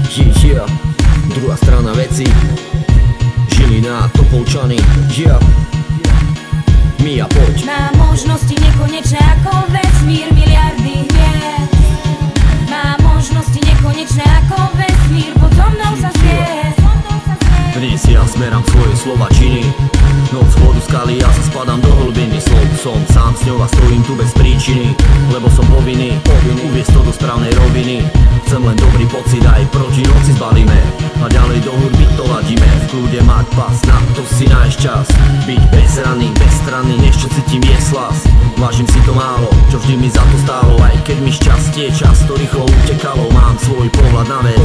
Yeah, druhá strana veci, Žilina, Topolčany, yeah. Mia, poď. Má možnosti nekonečné ako vesmír, miliardy hviezd. Má možnosti nekonečné ako vesmír, potom mnou sa zviezd. Dnes ja smerám svoje slova činy. Noc, vodu, skaly, ja sa spadám do hlbiny slov. Som sám s ňou a stojím tu bez príčiny, lebo som povinný uviesť to do správnej roviny. Chcem len dobrý pocit, aj proti noci zbalíme a ďalej do hudby to ladíme. V kľude mať pas, na to si nájsť čas. Byť bezstranný, než čo cítim je slas. Vážim si to málo, čo vždy mi za to stálo. Aj keď mi šťastie často rýchlo utekalo, mám svoj pohľad na vec.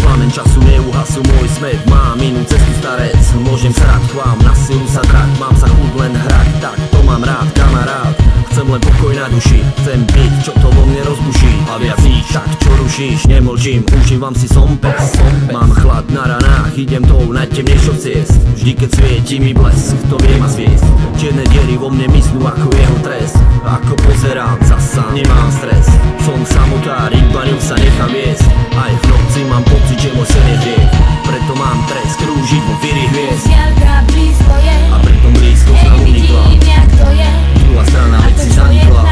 Plamen času neuhasú môj smet, mám inú cestu starec. Môžem srať k vám, na silu sa drať, mám sa chuť len hrať, tak to mám rád, kamarát. Chcem len pokoj na duši, chcem byť, čo to vo mne rozbuší. A viac nič, tak čo rušíš, nemlčím, užívam si som pes. Mám chlad na ranách, idem tou najtemnejšou ciest. Vždy keď svieti mi blesk, to vie ma zviesť. Čierne diery vo mne mysnú ako jeho trest. Ako pozerám, zasa nemám stres. Som samotár, iba ňou sa nechám viesť. Aj v noci mám pocit, že môj sen je hriech. Preto mám trest, krúžiť vo víry hviezd. Diaľka blízko je, a pritom blízko s nám unikla. vidím, jak to je. Druhá strana veci zanikla,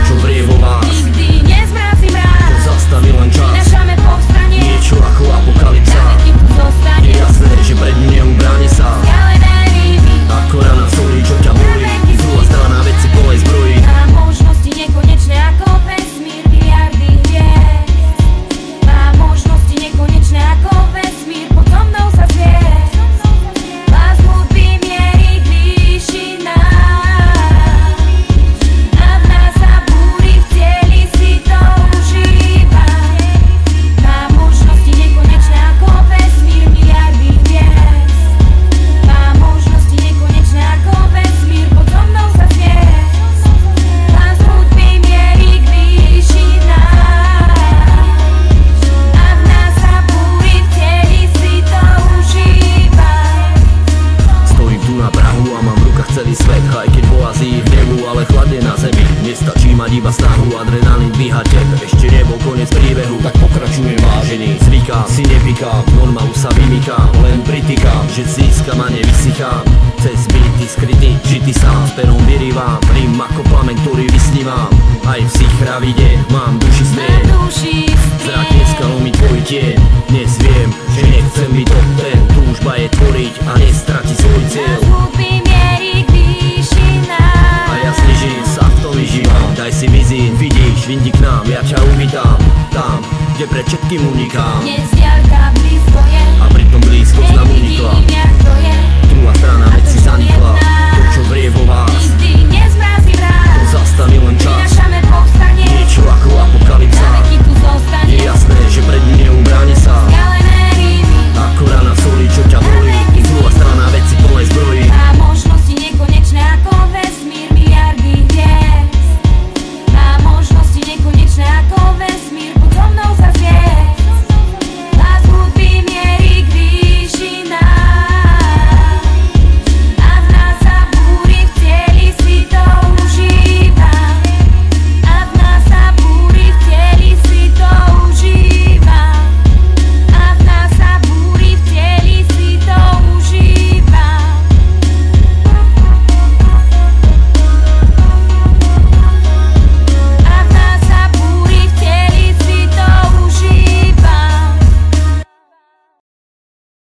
čo vrie vo vás. Nikdy nezmrazí mráz, To zastaví len čas, prinášame povstanie. niečo ako apokalypsa. Na veky tu zostane, Je jasné, že pred ním neubráni sa. skalené rýmy. Ako rana solí, čo ťa bolí. Druhá strana veci plnej zbroji. Má možnosti nekonečné ako vesmír, miliardy hviezd. Má možnosti nekonečné ako vesmír, potom mnou sa zviezd. Hlas hudby mierí k výšinám. A v nás sa búri, v cieli si to užíva. Má možnosti nekonečné ako vesmír, miliardy hviezd. Má možnosti nekonečné ako vesmír, potom mnou sa zviezd. Hlas hudby mierí k výšinám. A v nás sa búri, v cieli si to užíva. Stojím tu na prahu a mám v rukách celý svet. Aj keď po Ázii hnevu, ale chladne na zemi. Nestačí mať iba snahu, adrenalín dvíha tep. Ešte nebol koniec príbehu, tak pokračujem vážený. Zvykám, si nepikám, normálu sa vymykám. Len pritýkam, že získam a nevysychám. Cez byty skrytý, žity sám, s perom vyrývam. Rým ako plameň, ktorý vysnívam. Aj v sichravide mám duši Na smieť. duši Zrak dneska lomí tvoj tieň. Dnes viem, že nechcem byť top ten. Túžba je tvoriť a nestratiť svoj cieľ. Hlas hudby mierí k výšinám. A ja snežím sa v tom vyžívam. Daj si vizín, vidíš, vindi k nám, ja ťa uvítam. Tam, kde pred všetkým unikám. Dnes diaľka blízko je, A pritom blízko z nám unikla.